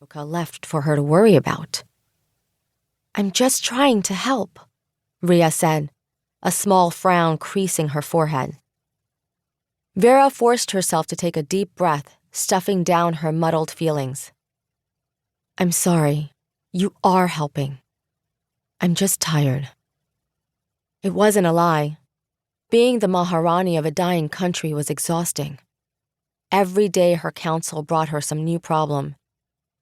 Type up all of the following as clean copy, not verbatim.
Ashoka left for her to worry about. "I'm just trying to help," Riya said, a small frown creasing her forehead. Vira forced herself to take a deep breath, stuffing down her muddled feelings. "I'm sorry. You are helping. I'm just tired." It wasn't a lie. Being the Maharani of a dying country was exhausting. Every day her council brought her some new problem.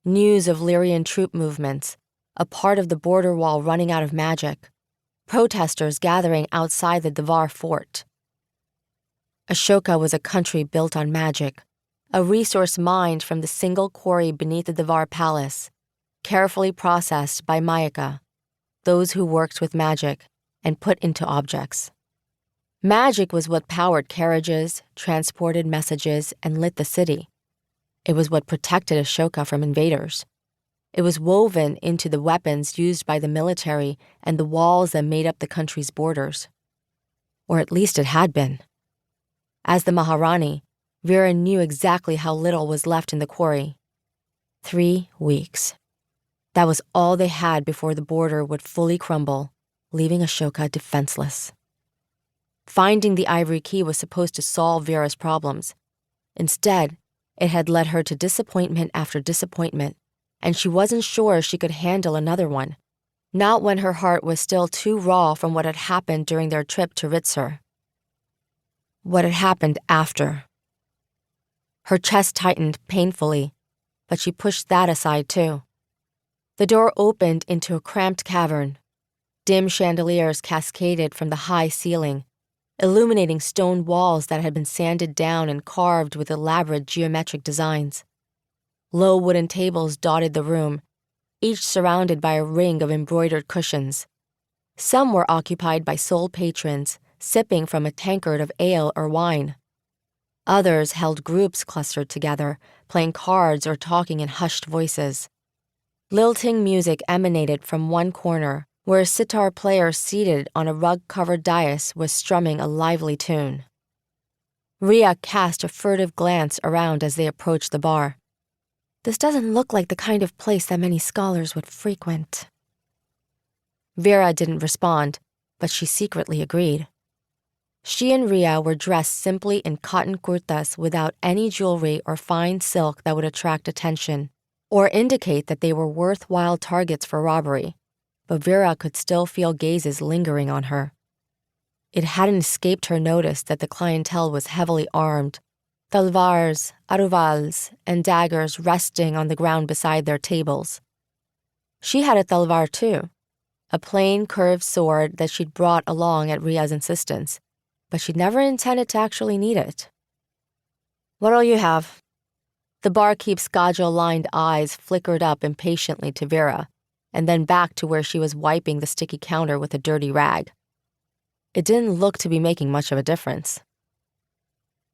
News of Lyrian troop movements, a part of the border wall running out of magic, protesters gathering outside the Devar fort. Ashoka was a country built on magic, a resource mined from the single quarry beneath the Devar palace, carefully processed by Mayaka, those who worked with magic, and put into objects. Magic was what powered carriages, transported messages, and lit the city. It was what protected Ashoka from invaders. It was woven into the weapons used by the military and the walls that made up the country's borders. Or at least it had been. As the Maharani, Vira knew exactly how little was left in the quarry. 3 weeks. That was all they had before the border would fully crumble, leaving Ashoka defenseless. Finding the Ivory Key was supposed to solve Vira's problems. Instead, it had led her to disappointment after disappointment, and she wasn't sure she could handle another one, not when her heart was still too raw from what had happened during their trip to Ritzur. What had happened after. Her chest tightened painfully, but she pushed that aside too. The door opened into a cramped cavern. Dim chandeliers cascaded from the high ceiling, illuminating stone walls that had been sanded down and carved with elaborate geometric designs. Low wooden tables dotted the room, each surrounded by a ring of embroidered cushions. Some were occupied by sole patrons, sipping from a tankard of ale or wine. Others held groups clustered together, playing cards or talking in hushed voices. Lilting music emanated from one corner, where a sitar player seated on a rug-covered dais was strumming a lively tune. Riya cast a furtive glance around as they approached the bar. "This doesn't look like the kind of place that many scholars would frequent." Vira didn't respond, but she secretly agreed. She and Riya were dressed simply in cotton kurtas without any jewelry or fine silk that would attract attention or indicate that they were worthwhile targets for robbery, but Vira could still feel gazes lingering on her. It hadn't escaped her notice that the clientele was heavily armed, talvars, aruvals, and daggers resting on the ground beside their tables. She had a talvar too, a plain curved sword that she'd brought along at Riya's insistence, but she'd never intended to actually need it. "What'll you have?" The barkeep's Gajo-lined eyes flickered up impatiently to Vira, and then back to where she was wiping the sticky counter with a dirty rag. It didn't look to be making much of a difference.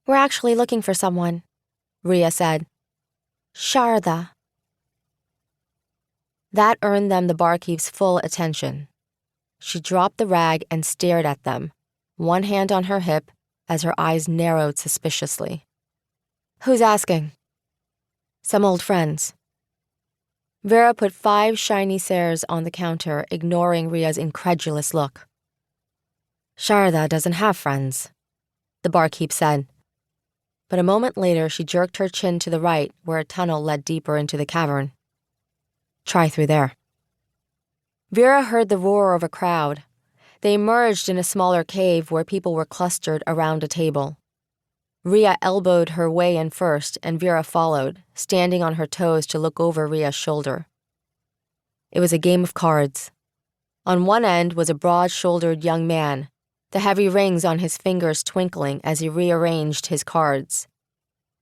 "We're actually looking for someone," Riya said. "Sharda." That earned them the barkeep's full attention. She dropped the rag and stared at them, one hand on her hip as her eyes narrowed suspiciously. "Who's asking?" "Some old friends." Vira put 5 shiny sares on the counter, ignoring Riya's incredulous look. "Sharda doesn't have friends," the barkeep said. But a moment later, she jerked her chin to the right, where a tunnel led deeper into the cavern. "Try through there." Vira heard the roar of a crowd. They emerged in a smaller cave where people were clustered around a table. Riya elbowed her way in first, and Vira followed, standing on her toes to look over Riya's shoulder. It was a game of cards. On one end was a broad-shouldered young man, the heavy rings on his fingers twinkling as he rearranged his cards.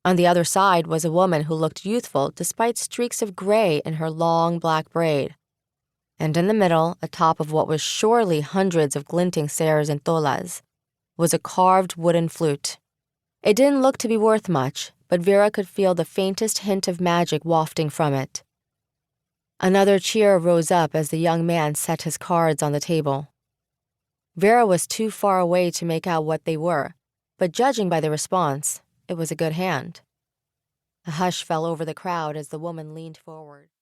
On the other side was a woman who looked youthful despite streaks of gray in her long black braid. And in the middle, atop of what was surely hundreds of glinting sares and tolas, was a carved wooden flute. It didn't look to be worth much, but Vira could feel the faintest hint of magic wafting from it. Another cheer rose up as the young man set his cards on the table. Vira was too far away to make out what they were, but judging by the response, it was a good hand. A hush fell over the crowd as the woman leaned forward.